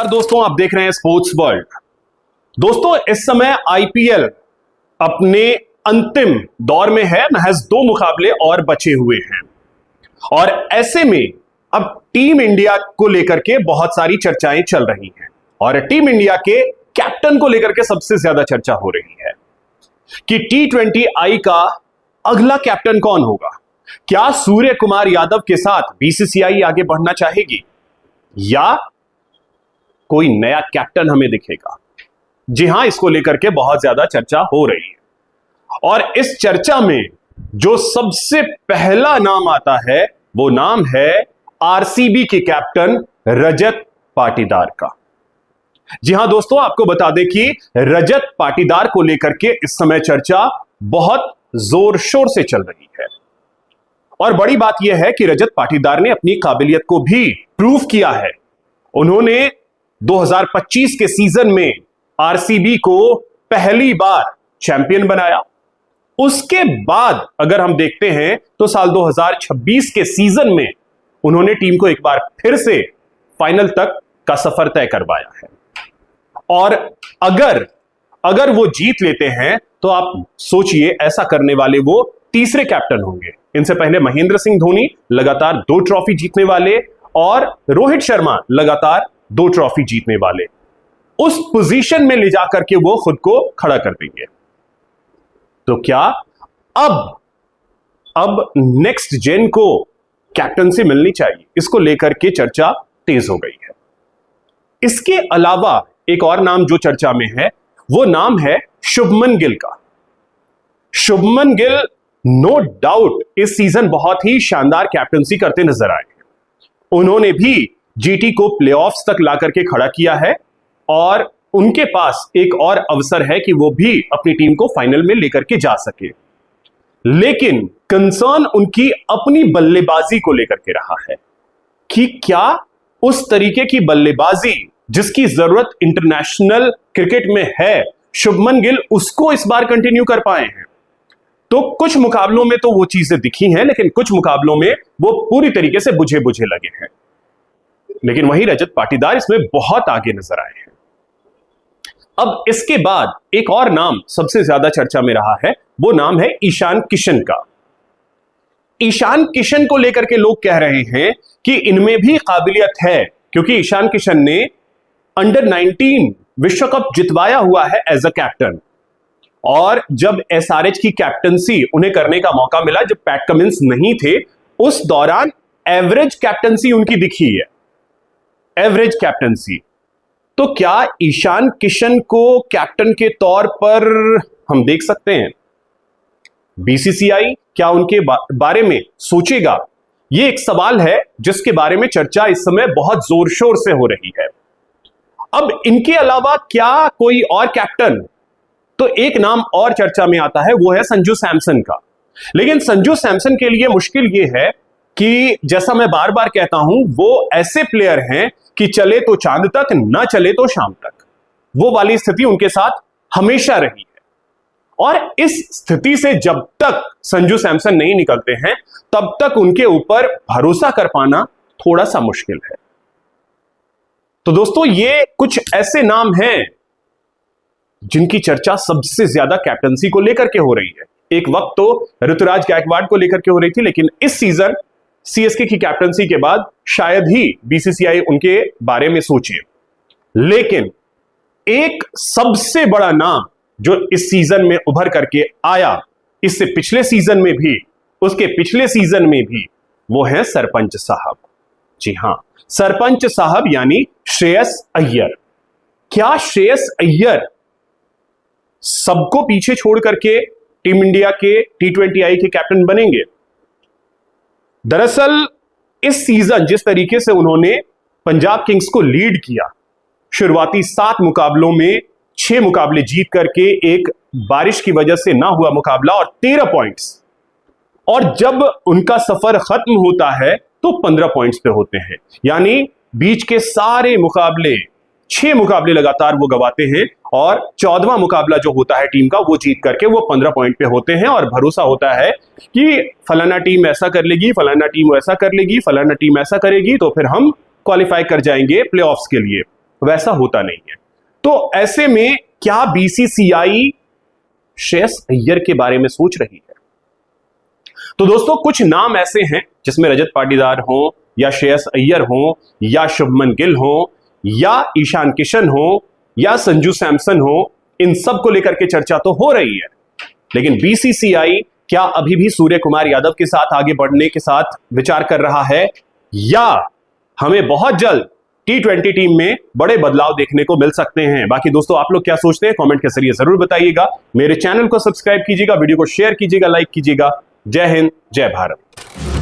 नमस्कार दोस्तों, आप देख रहे हैं स्पोर्ट्स वर्ल्ड। दोस्तों, इस समय आईपीएल अपने अंतिम दौर में है। महज 2 मुकाबले और बचे हुए हैं और ऐसे में अब टीम इंडिया को लेकर के बहुत सारी चर्चाएं चल रही हैं और टीम इंडिया के कैप्टन को लेकर के सबसे ज्यादा चर्चा हो रही है कि T20I का अगला कैप्टन कौन होगा। क्या सूर्य कुमार यादव के साथ बीसीसीआई आगे बढ़ना चाहेगी या कोई नया कैप्टन हमें दिखेगा। जी हां, इसको लेकर के बहुत ज्यादा चर्चा हो रही है और इस चर्चा में जो सबसे पहला नाम आता है वो नाम है आरसीबी के कैप्टन रजत पाटीदार का। जी हां दोस्तों, आपको बता दें कि रजत पाटीदार को लेकर के इस समय चर्चा बहुत जोर शोर से चल रही है और बड़ी बात यह है कि रजत पाटीदार ने अपनी काबिलियत को भी प्रूव किया है। उन्होंने 2025 के सीजन में आरसीबी को पहली बार चैंपियन बनाया। उसके बाद अगर हम देखते हैं तो साल 2026 के सीजन में उन्होंने टीम को एक बार फिर से फाइनल तक का सफर तय करवाया है और अगर वो जीत लेते हैं तो आप सोचिए, ऐसा करने वाले वो तीसरे कैप्टन होंगे। इनसे पहले महेंद्र सिंह धोनी लगातार 2 ट्रॉफी जीतने वाले और रोहित शर्मा लगातार 2 ट्रॉफी जीतने वाले, उस पोजीशन में ले जाकर के वो खुद को खड़ा कर देंगे। तो क्या अब नेक्स्ट जेन को कैप्टनसी मिलनी चाहिए, इसको लेकर के चर्चा तेज हो गई है। इसके अलावा एक और नाम जो चर्चा में है वो नाम है शुभमन गिल का। शुभमन गिल नो डाउट इस सीजन बहुत ही शानदार कैप्टनसी करते नजर आए। उन्होंने भी जीटी को प्लेऑफ्स तक ला करके खड़ा किया है और उनके पास एक और अवसर है कि वो भी अपनी टीम को फाइनल में लेकर के जा सके। लेकिन कंसर्न उनकी अपनी बल्लेबाजी को लेकर के रहा है कि क्या उस तरीके की बल्लेबाजी जिसकी जरूरत इंटरनेशनल क्रिकेट में है, शुभमन गिल उसको इस बार कंटिन्यू कर पाए हैं। तो कुछ मुकाबलों में तो वो चीजें दिखी हैं, लेकिन कुछ मुकाबलों में वो पूरी तरीके से बुझे बुझे लगे हैं। लेकिन वही रजत पाटीदार इसमें बहुत आगे नजर आए हैं। अब इसके बाद एक और नाम सबसे ज्यादा चर्चा में रहा है, वो नाम है ईशान किशन का। ईशान किशन को लेकर के लोग कह रहे हैं कि इनमें भी काबिलियत है, क्योंकि ईशान किशन ने अंडर 19 विश्व कप जितवाया हुआ है एज अ कैप्टन और जब एसआरएच की कैप्टनसी उन्हें करने का मौका मिला, जब पैट कमिंस नहीं थे, उस दौरान एवरेज कैप्टनसी उनकी दिखी है, एवरेज कैप्टनसी। तो क्या ईशान किशन को कैप्टन के तौर पर हम देख सकते हैं? बीसीसीआई क्या उनके बारे में सोचेगा? यह एक सवाल है जिसके बारे में चर्चा इस समय बहुत जोर शोर से हो रही है। अब इनके अलावा क्या कोई और कैप्टन? तो एक नाम और चर्चा में आता है, वो है संजू सैमसन का। लेकिन संजू सैमसन के लिए मुश्किल यह है कि जैसा मैं बार बार कहता हूं, वो ऐसे प्लेयर हैं कि चले तो चांद तक, ना चले तो शाम तक। वो वाली स्थिति उनके साथ हमेशा रही है और इस स्थिति से जब तक संजू सैमसन नहीं निकलते हैं तब तक उनके ऊपर भरोसा कर पाना थोड़ा सा मुश्किल है। तो दोस्तों, ये कुछ ऐसे नाम हैं जिनकी चर्चा सबसे ज्यादा कैप्टनसी को लेकर के हो रही है। एक वक्त तो ऋतुराज गायकवाड़ को लेकर के हो रही थी, लेकिन इस सीजन सीएसके की कैप्टनसी के बाद शायद ही बीसीसीआई उनके बारे में सोचे। लेकिन एक सबसे बड़ा नाम जो इस सीजन में उभर करके आया, इससे पिछले सीजन में भी, उसके पिछले सीजन में भी, वो है सरपंच साहब। जी हां, सरपंच साहब यानी श्रेयस अय्यर। क्या श्रेयस अय्यर सबको पीछे छोड़ करके टीम इंडिया के T20I के कैप्टन बनेंगे? दरअसल इस सीजन जिस तरीके से उन्होंने पंजाब किंग्स को लीड किया, शुरुआती 7 मुकाबलों में 6 मुकाबले जीत करके एक बारिश की वजह से ना हुआ मुकाबला और 13 पॉइंट्स, और जब उनका सफर खत्म होता है तो 15 पॉइंट्स पे होते हैं। यानी बीच के सारे मुकाबले, 6 मुकाबले लगातार वो गवाते हैं और 14वां मुकाबला जो होता है टीम का, वो जीत करके वो 15 पॉइंट पे होते हैं और भरोसा होता है कि फलाना टीम ऐसा कर लेगी, फलाना टीम वैसा कर लेगी, फलाना टीम ऐसा करेगी, तो फिर हम क्वालिफाई कर जाएंगे प्लेऑफ्स के लिए। वैसा होता नहीं है। तो ऐसे में क्या बीसीसीआई श्रेयस अय्यर के बारे में सोच रही है? तो दोस्तों कुछ नाम ऐसे हैं जिसमें रजत पाटीदार हो या श्रेयस अय्यर हो या शुभमन गिल हो या ईशान किशन हो या संजू सैमसन हो, इन सब को लेकर के चर्चा तो हो रही है, लेकिन बीसीसीआई क्या अभी भी सूर्य कुमार यादव के साथ आगे बढ़ने के साथ विचार कर रहा है, या हमें बहुत जल्द T20 टीम में बड़े बदलाव देखने को मिल सकते हैं? बाकी दोस्तों आप लोग क्या सोचते हैं कमेंट के जरिए जरूर बताइएगा। मेरे चैनल को सब्सक्राइब कीजिएगा, वीडियो को शेयर कीजिएगा, लाइक कीजिएगा। जय हिंद, जय भारत।